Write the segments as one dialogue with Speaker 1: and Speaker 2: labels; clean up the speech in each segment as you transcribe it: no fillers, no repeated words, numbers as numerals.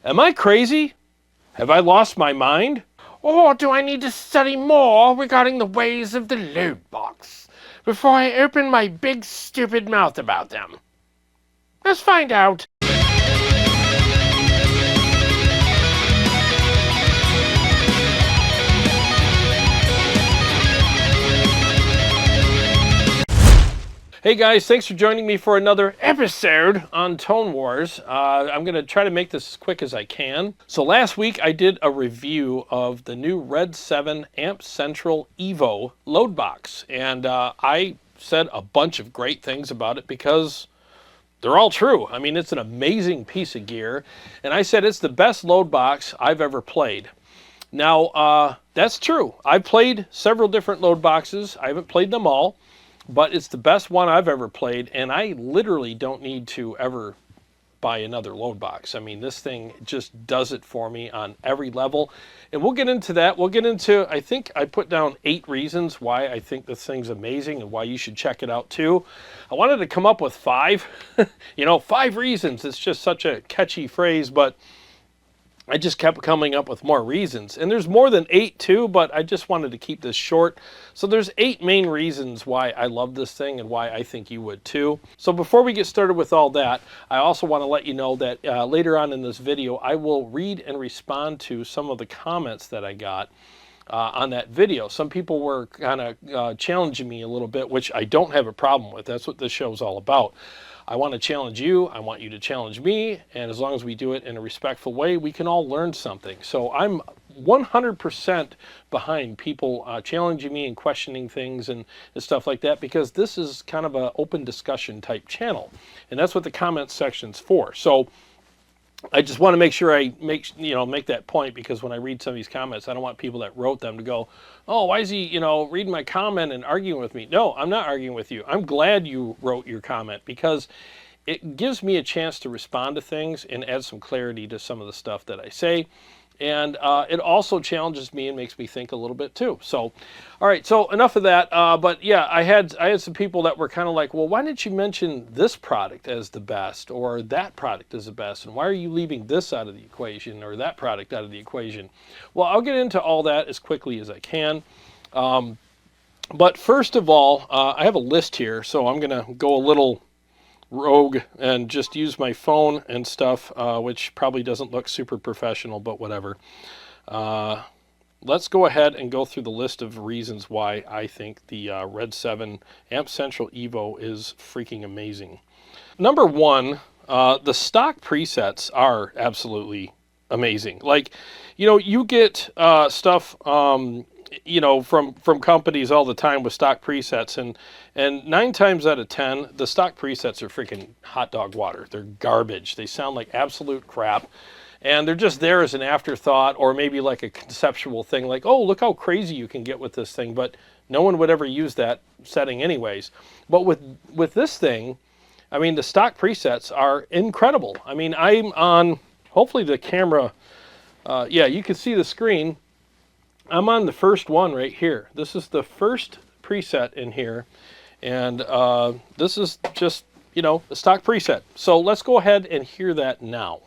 Speaker 1: Am I crazy? Have I lost my mind? Or do I need to study more regarding the ways of the Loadbox before I open my big stupid mouth about them? Let's find out. Hey guys, thanks for joining me for another episode on Tone Wars. I'm going to try to make this as quick as I can. So last week I did a review of the new Redseven Amp Central EVO Loadbox. And I said a bunch of great things about it because they're all true. I mean, it's an amazing piece of gear. And I said it's the best Loadbox I've ever played. Now, that's true. I've played several different Loadboxes. I haven't played them all. But it's the best one I've ever played, and I literally don't need to ever buy another Loadbox. I mean, this thing just does it for me on every level. And we'll get into that. We'll get into, I think I put down 8 reasons why I think this thing's amazing and why you should check it out too. I wanted to come up with 5. You know, 5 reasons. It's just such a catchy phrase, but I just kept coming up with more reasons. And there's more than 8 too, but I just wanted to keep this short. So there's 8 main reasons why I love this thing and why I think you would too. So before we get started with all that, I also want to let you know that later on in this video, I will read and respond to some of the comments that I got on that video. Some people were kind of challenging me a little bit, which I don't have a problem with. That's what this show is all about. I want to challenge you, I want you to challenge me, and as long as we do it in a respectful way, we can all learn something. So I'm 100% behind people challenging me and questioning things and stuff like that, because this is kind of an open discussion type channel, and that's what the comments section's for. So I just want to make sure I make that point, because when I read some of these comments, I don't want people that wrote them to go, oh, why is he, reading my comment and arguing with me? No, I'm not arguing with you. I'm glad you wrote your comment, because it gives me a chance to respond to things and add some clarity to some of the stuff that I say. And it also challenges me and makes me think a little bit too. So, all right, so enough of that. But yeah, I had some people that were kind of like, well, why didn't you mention this product as the best, or that product as the best? And why are you leaving this out of the equation, or that product out of the equation? Well, I'll get into all that as quickly as I can. But first of all, I have a list here, so I'm going to go a little rogue and just use my phone and stuff, which probably doesn't look super professional, but whatever. Let's go ahead and go through the list of reasons why I think the Redseven Amp Central EVO is freaking amazing. Number 1, the stock presets are absolutely amazing. Like, you get stuff from companies all the time with stock presets, and 9 times out of 10, the stock presets are freaking hot dog water. They're garbage. They sound like absolute crap, and they're just there as an afterthought, or maybe like a conceptual thing, like, oh, look how crazy you can get with this thing, but no one would ever use that setting anyways. But with this thing, I mean, the stock presets are incredible. I mean, I'm on, hopefully the camera, yeah, you can see the screen. I'm on the first one right here. This is the first preset in here, and this is just, a stock preset. So let's go ahead and hear that now.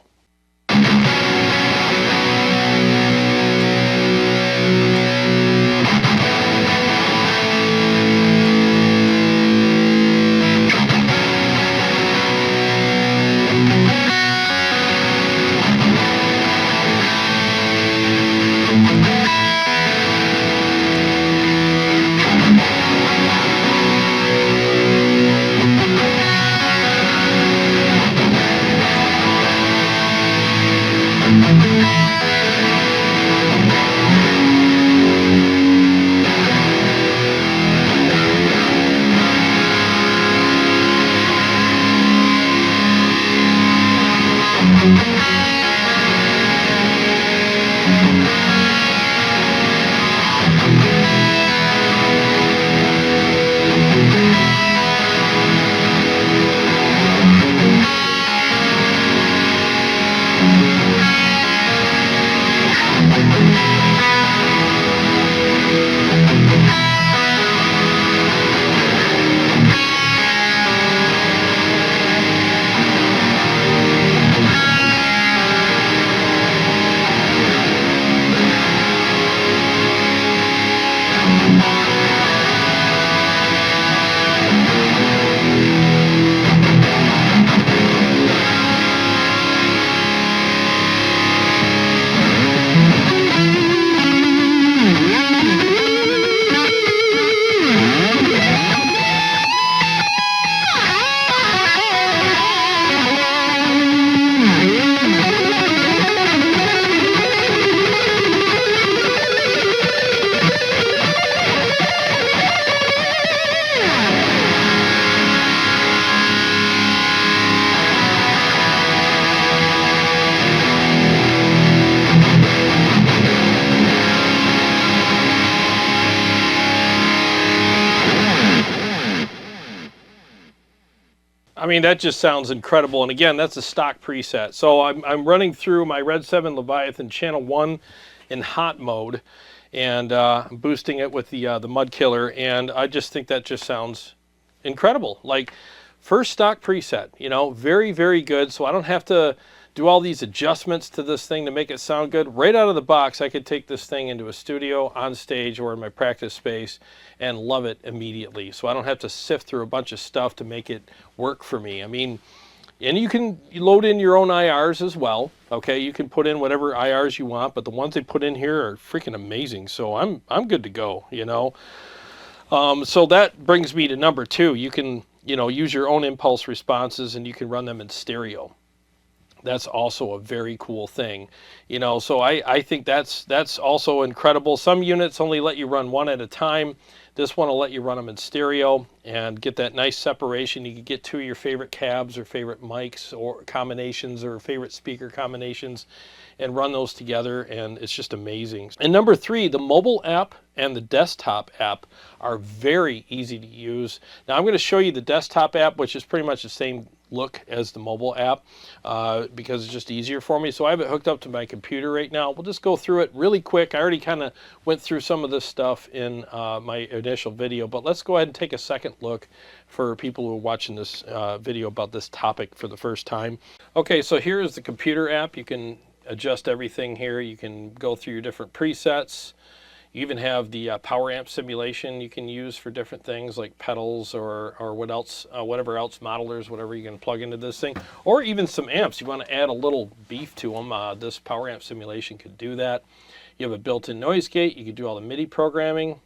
Speaker 1: mean, that just sounds incredible. And again, that's a stock preset. So I'm running through my Redseven Leviathan channel 1 in hot mode, and I'm boosting it with the Mud Killer, and I just think that just sounds incredible. Like, first stock preset, you know, very, very good. So I don't have to do all these adjustments to this thing to make it sound good. Right out of the box, I could take this thing into a studio, on stage, or in my practice space and love it immediately. So I don't have to sift through a bunch of stuff to make it work for me. I mean, and you can load in your own IRs as well. Okay, you can put in whatever IRs you want, but the ones they put in here are freaking amazing. So I'm good to go, you know. So that brings me to number 2. You can, you know, use your own impulse responses, and you can run them in stereo. That's also a very cool thing, you know. So I think that's also incredible. Some units only let you run one at a time. This one will let you run them in stereo and get that nice separation. You can get 2 of your favorite cabs or favorite mics or combinations or favorite speaker combinations and run those together, and it's just amazing. And number 3, the mobile app and the desktop app are very easy to use. Now I'm going to show you the desktop app, which is pretty much the same look as the mobile app because it's just easier for me. So I have it hooked up to my computer right now. We'll just go through it really quick. I already kind of went through some of this stuff in my initial video, but let's go ahead and take a second look for people who are watching this video about this topic for the first time. Okay, so here is the computer app. You can adjust everything here. You can go through your different presets. You even have the power amp simulation you can use for different things like pedals or what else, whatever else, modelers, whatever you can plug into this thing, or even some amps. You want to add a little beef to them. This power amp simulation could do that. You have a built-in noise gate. You can do all the MIDI programming,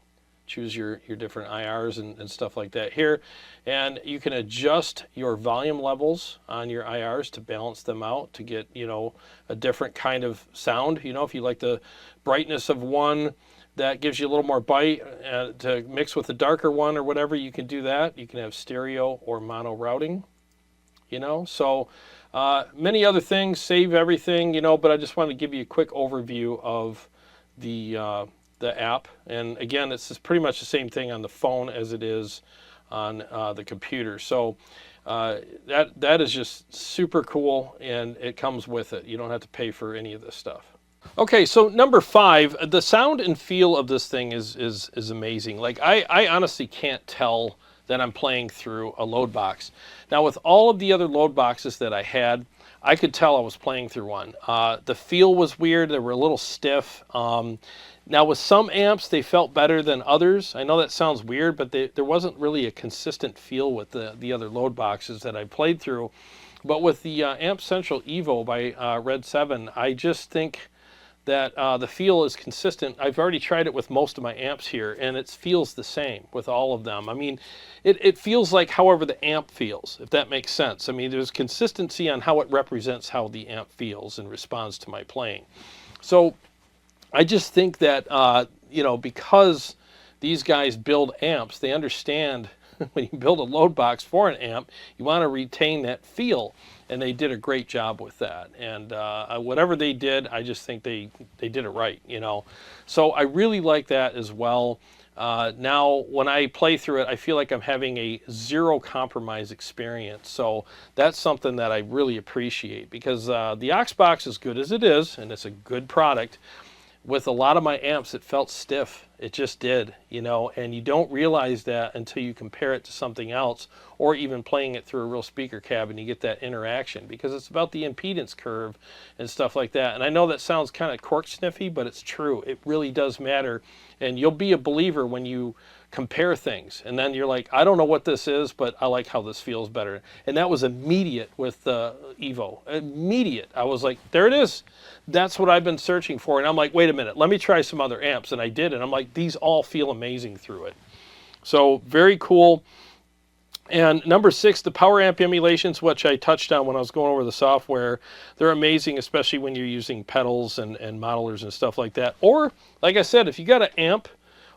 Speaker 1: choose your different IRs and stuff like that here. And you can adjust your volume levels on your IRs to balance them out to get, you know, a different kind of sound. You know, if you like the brightness of one, that gives you a little more bite to mix with the darker one or whatever, you can do that. You can have stereo or mono routing, you know. So many other things, save everything, you know, but I just wanted to give you a quick overview of the app. And again, it's pretty much the same thing on the phone as it is on the computer. So that is just super cool, and it comes with it. You don't have to pay for any of this stuff. Okay, so number 5, the sound and feel of this thing is amazing. Like, I honestly can't tell that I'm playing through a Loadbox. Now, with all of the other Loadboxes that I had, I could tell I was playing through one. The feel was weird. They were a little stiff. Now, with some amps, they felt better than others. I know that sounds weird, but there wasn't really a consistent feel with the other Loadboxes that I played through. But with the Amp Central EVO by Redseven, I just think that the feel is consistent. I've already tried it with most of my amps here, and it feels the same with all of them. I mean, it feels like however the amp feels, if that makes sense. I mean, there's consistency on how it represents how the amp feels and responds to my playing. So I just think that, you know, because these guys build amps, they understand when you build a load box for an amp, you want to retain that feel, and they did a great job with that. And whatever they did, I just think they did it right, you know. So I really like that as well. Now, when I play through it, I feel like I'm having a zero compromise experience. So that's something that I really appreciate, because the aux box, as good as it is, and it's a good product, with a lot of my amps, it felt stiff. It just did, you know, and you don't realize that until you compare it to something else, or even playing it through a real speaker cab, and you get that interaction, because it's about the impedance curve and stuff like that. And I know that sounds kind of cork sniffy, but it's true. It really does matter, and you'll be a believer when you compare things, and then you're like, I don't know what this is, but I like how this feels better. And that was immediate with the EVO. Immediate. I was like, there it is. That's what I've been searching for. And I'm like, wait a minute, let me try some other amps. And I did, and I'm like, these all feel amazing through it. So very cool. And number 6, the power amp emulations, which I touched on when I was going over the software. They're amazing, especially when you're using pedals and modelers and stuff like that. Or, like I said, if you got an amp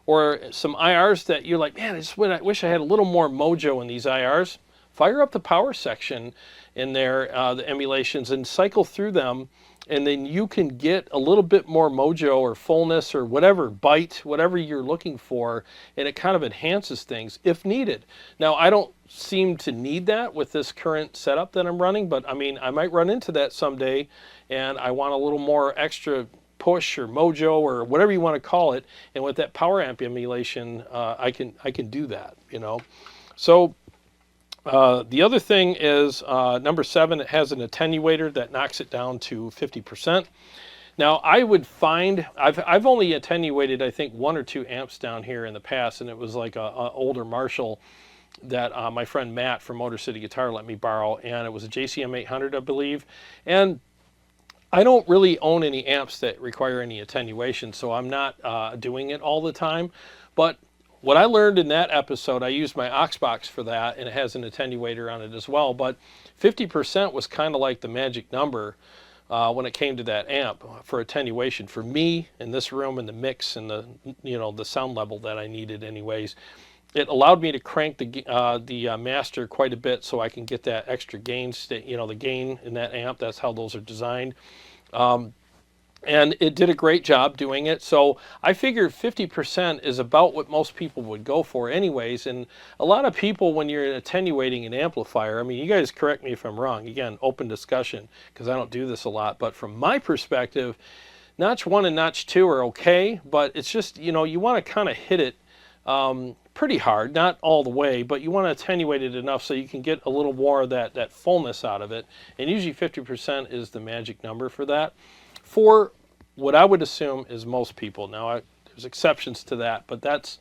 Speaker 1: or some IRs that you're like, man, I wish I had a little more mojo in these IRs, fire up the power section in there, the emulations, and cycle through them, and then you can get a little bit more mojo or fullness or whatever, bite, whatever you're looking for, and it kind of enhances things if needed. Now, I don't seem to need that with this current setup that I'm running, but I mean, I might run into that someday, and I want a little more extra push or mojo or whatever you want to call it, and with that power amp emulation, I can do that, you know. So the other thing is number 7, it has an attenuator that knocks it down to 50%. Now I would find, I've only attenuated I think 1 or 2 amps down here in the past, and it was like a older Marshall that my friend Matt from Motor City Guitar let me borrow, and it was a JCM 800 I believe. And I don't really own any amps that require any attenuation, so I'm not doing it all the time. But what I learned in that episode, I used my aux box for that, and it has an attenuator on it as well. But 50% was kind of like the magic number when it came to that amp for attenuation for me in this room and the mix and the, you know, the sound level that I needed anyways. It allowed me to crank the master quite a bit so I can get that extra gain, you know, the gain in that amp. That's how those are designed. And it did a great job doing it. So I figured 50% is about what most people would go for anyways. And a lot of people, when you're attenuating an amplifier, I mean, you guys correct me if I'm wrong. Again, open discussion, because I don't do this a lot. But from my perspective, notch 1 and notch 2 are okay. But it's just, you know, you want to kind of hit it pretty hard, not all the way, but you want to attenuate it enough so you can get a little more of that fullness out of it. And usually 50% is the magic number for that. For what I would assume is most people. Now, there's exceptions to that, but that's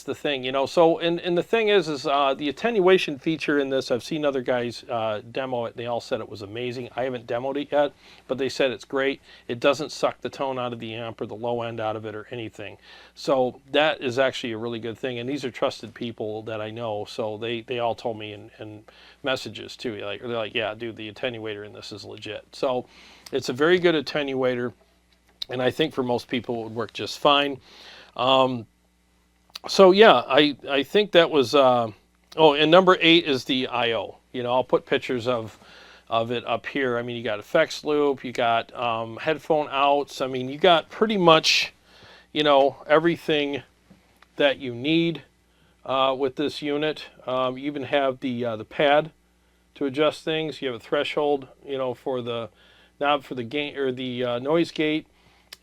Speaker 1: the thing, you know. So, and the thing is the attenuation feature in this, I've seen other guys demo it. They all said it was amazing. I haven't demoed it yet, but they said it's great. It doesn't suck the tone out of the amp or the low end out of it or anything. So that is actually a really good thing. And these are trusted people that I know, so they all told me in messages too. They're like, yeah, dude, the attenuator in this is legit. So it's a very good attenuator, and I think for most people it would work just fine. So yeah, I think that was, oh, and number 8 is the I/O. You know, I'll put pictures of it up here. I mean, you got effects loop, you got headphone outs. I mean, you got pretty much, you know, everything that you need with this unit. You even have the pad to adjust things. You have a threshold, you know, for the knob for the gain or the noise gate,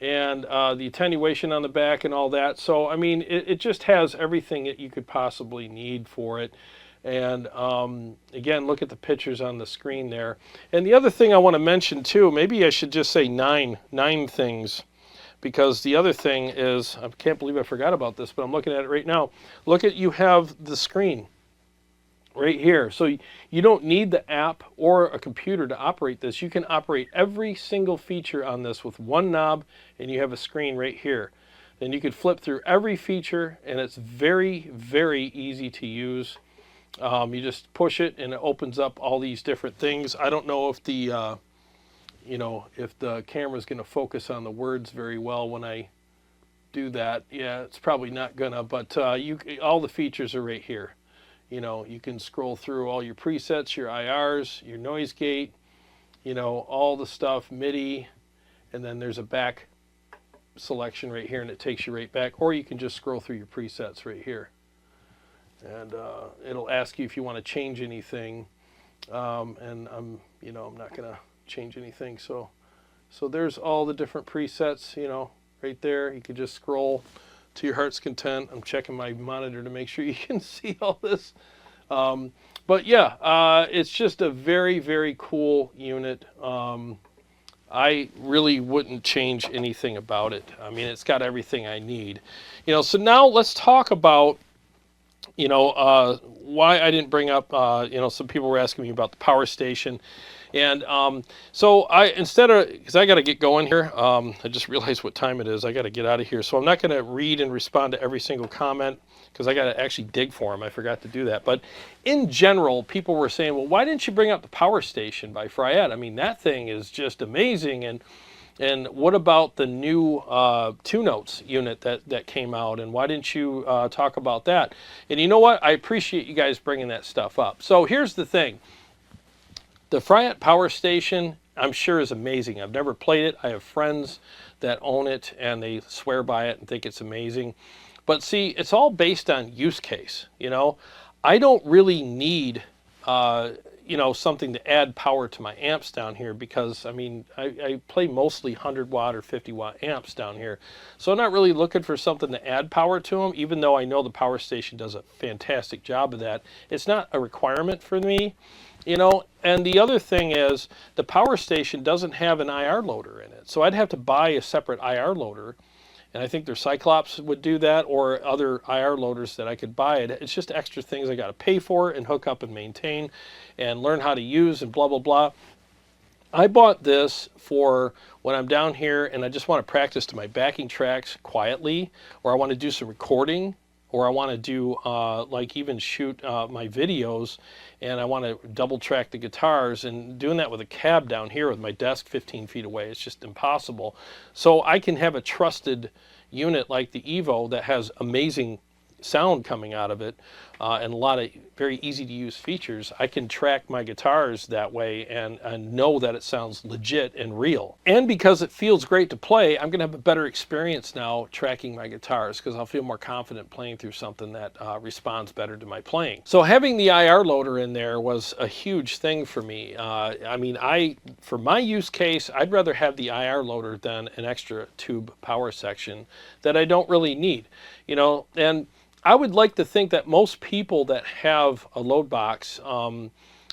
Speaker 1: and the attenuation on the back and all that. So I mean, it just has everything that you could possibly need for it. And again, look at the pictures on the screen there. And the other thing I want to mention too, maybe I should just say nine things, because the other thing is, I can't believe I forgot about this, but I'm looking at it right now. Look at, you have the screen right here. So you don't need the app or a computer to operate this. You can operate every single feature on this with one knob, and you have a screen right here. Then you could flip through every feature, and it's very, very easy to use. You just push it, and it opens up all these different things. I don't know if the, you know, if the camera's going to focus on the words very well when I do that. Yeah, it's probably not gonna, but all the features are right here. You know, you can scroll through all your presets, your IRs, your noise gate, you know, all the stuff, MIDI, and then there's a back selection right here, and it takes you right back. Or you can just scroll through your presets right here, and it'll ask you if you want to change anything. And you know, I'm not gonna change anything. So there's all the different presets, you know, right there. You could just scroll to your heart's content. I'm checking my monitor to make sure you can see all this. But yeah, it's just a very, very cool unit. I really wouldn't change anything about it. I mean, it's got everything I need. You know, so now let's talk about, you know, why I didn't bring up, you know, some people were asking me about the power station. And so instead of, because I got to get going here, I just realized what time it is. I got to get out of here. So I'm not going to read and respond to every single comment, because I got to actually dig for them. I forgot to do that. But in general, people were saying, well, why didn't you bring up the power station by Fryette? I mean, that thing is just amazing. And, And what about the new 2-notes unit that came out? And why didn't you talk about that? And you know what? I appreciate you guys bringing that stuff up. So here's the thing. The Fryette Power Station, I'm sure, is amazing. I've never played it. I have friends that own it, and they swear by it and think it's amazing. But see, it's all based on use case, you know. I don't really need, you know, something to add power to my amps down here because, I mean, I play mostly 100 watt or 50 watt amps down here. So I'm not really looking for something to add power to them, even though I know the Power Station does a fantastic job of that. It's not a requirement for me, you know. And the other thing is the Power Station doesn't have an IR loader in it. So I'd have to buy a separate IR loader. And I think their Cyclops would do that, or other IR loaders that I could buy. It's just extra things I got to pay for and hook up and maintain and learn how to use and blah, blah, blah. I bought this for when I'm down here and I just want to practice to my backing tracks quietly, or I want to do some recording, or I want to do like even shoot my videos, and I want to double track the guitars, and doing that with a cab down here with my desk 15 feet away, it's just impossible. So I can have a trusted unit like the EVO that has amazing sound coming out of it and a lot of very easy to use features. I can track my guitars that way and know that it sounds legit and real. And because it feels great to play, I'm gonna have a better experience now tracking my guitars because I'll feel more confident playing through something that responds better to my playing. So having the IR loader in there was a huge thing for me. I mean, for my use case, I'd rather have the IR loader than an extra tube power section that I don't really need, you know. And I would like to think that most people that have a Loadbox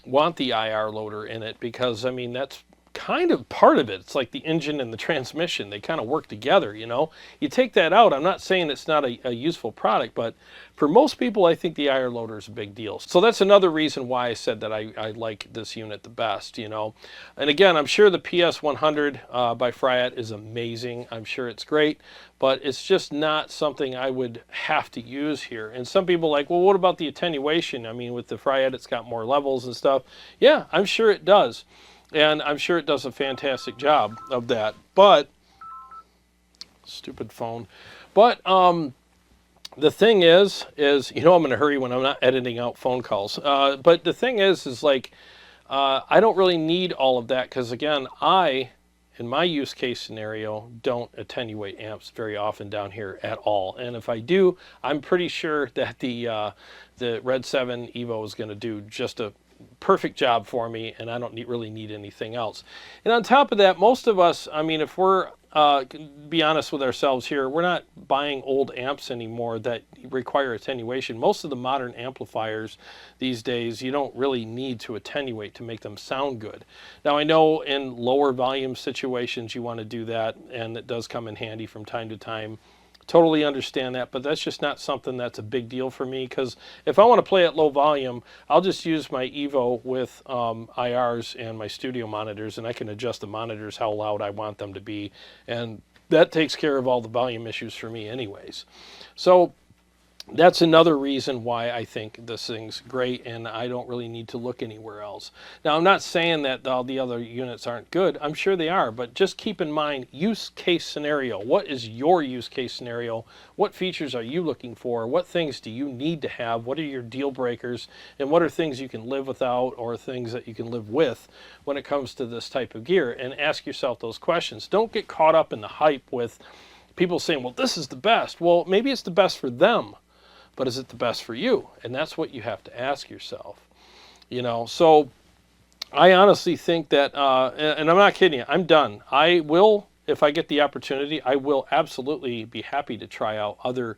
Speaker 1: want the IR loader in it because, I mean, that's kind of part of it. It's like the engine and the transmission. They kind of work together, you know. You take that out, I'm not saying it's not a useful product, but for most people, I think the IR loader is a big deal. So that's another reason why I said that I like this unit the best, you know. And again, I'm sure the PS-100 by Fryette is amazing. I'm sure it's great, but it's just not something I would have to use here. And some people are like, well, what about the attenuation? I mean, with the Fryette, it's got more levels and stuff. Yeah, I'm sure it does. And I'm sure it does a fantastic job of that. But, stupid phone. But the thing is, you know, I'm in a hurry when I'm not editing out phone calls. But the thing is like, I don't really need all of that because, again, in my use case scenario, don't attenuate amps very often down here at all. And if I do, I'm pretty sure that the Redseven EVO is going to do just a perfect job for me, and I don't really need anything else. And on top of that, most of us, I mean, if we're be honest with ourselves here, we're not buying old amps anymore that require attenuation. Most of the modern amplifiers these days, you don't really need to attenuate to make them sound good. Now, I know in lower volume situations you want to do that, and it does come in handy from time to time. Totally understand that, but that's just not something that's a big deal for me, because if I want to play at low volume, I'll just use my EVO with IRs and my studio monitors, and I can adjust the monitors how loud I want them to be, and that takes care of all the volume issues for me anyways. So that's another reason why I think this thing's great, and I don't really need to look anywhere else. Now, I'm not saying that all the other units aren't good. I'm sure they are, but just keep in mind, use case scenario. What is your use case scenario? What features are you looking for? What things do you need to have? What are your deal breakers? And what are things you can live without, or things that you can live with when it comes to this type of gear? And ask yourself those questions. Don't get caught up in the hype with people saying, well, this is the best. Well, maybe it's the best for them, but is it the best for you? And that's what you have to ask yourself, you know. So I honestly think that, and I'm not kidding you, I'm done. I will, if I get the opportunity, I will absolutely be happy to try out other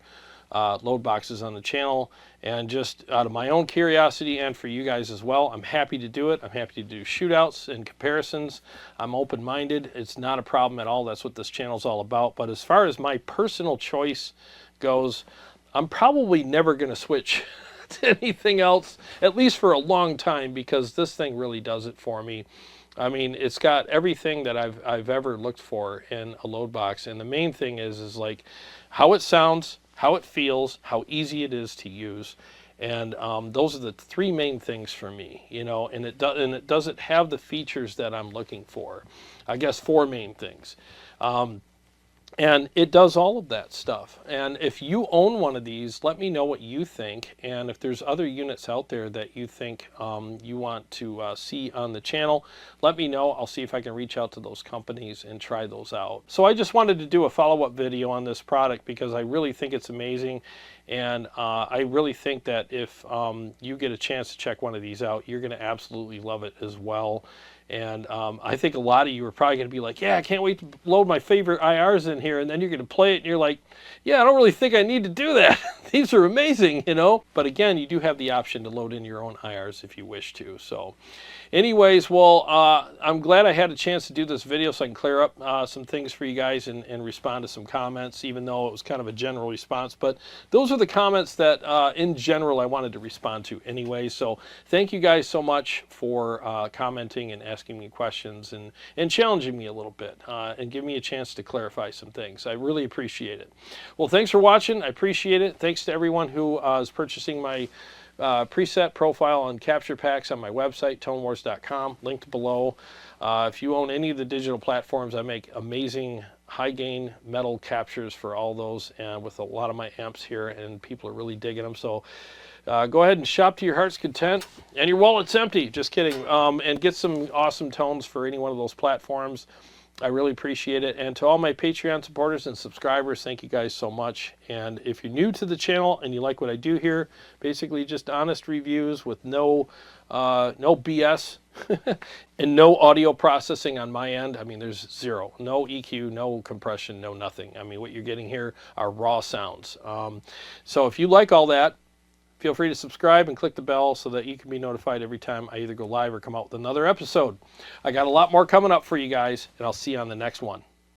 Speaker 1: load boxes on the channel, and just out of my own curiosity and for you guys as well, I'm happy to do it. I'm happy to do shootouts and comparisons. I'm open-minded. It's not a problem at all. That's what this channel is all about. But as far as my personal choice goes, I'm probably never going to switch to anything else, at least for a long time, because this thing really does it for me. I mean, it's got everything that I've ever looked for in a load box, and the main thing is like how it sounds, how it feels, how easy it is to use, And those are the three main things for me, you know, and it doesn't have the features that I'm looking for. I guess four main things. And it does all of that stuff. And if you own one of these, let me know what you think. And if there's other units out there that you think you want to see on the channel, let me know. I'll see if I can reach out to those companies and try those out. So I just wanted to do a follow-up video on this product because I really think it's amazing. And I really think that if you get a chance to check one of these out, you're going to absolutely love it as well. And I think a lot of you are probably going to be like, yeah, I can't wait to load my favorite IRs in here. And then you're going to play it and you're like, yeah, I don't really think I need to do that. These are amazing, you know. But again, you do have the option to load in your own IRs if you wish to. So anyways, well, I'm glad I had a chance to do this video so I can clear up some things for you guys and respond to some comments, even though it was kind of a general response. But those are the comments that in general I wanted to respond to anyway. So thank you guys so much for commenting and asking me questions and challenging me a little bit and giving me a chance to clarify some things. I really appreciate it. Well, thanks for watching. I appreciate it. Thanks to everyone who is purchasing my preset profile and capture packs on my website, tonewars.com, linked below. If you own any of the digital platforms, I make amazing high gain metal captures for all those and with a lot of my amps here, and people are really digging them. So go ahead and shop to your heart's content, and your wallet's empty. Just kidding. And get some awesome tones for any one of those platforms. I really appreciate it. And to all my Patreon supporters and subscribers, thank you guys so much. And if you're new to the channel and you like what I do here, basically just honest reviews with no BS and no audio processing on my end. I mean, there's zero. No EQ, no compression, no nothing. I mean, what you're getting here are raw sounds. So if you like all that, feel free to subscribe and click the bell so that you can be notified every time I either go live or come out with another episode. I got a lot more coming up for you guys, and I'll see you on the next one.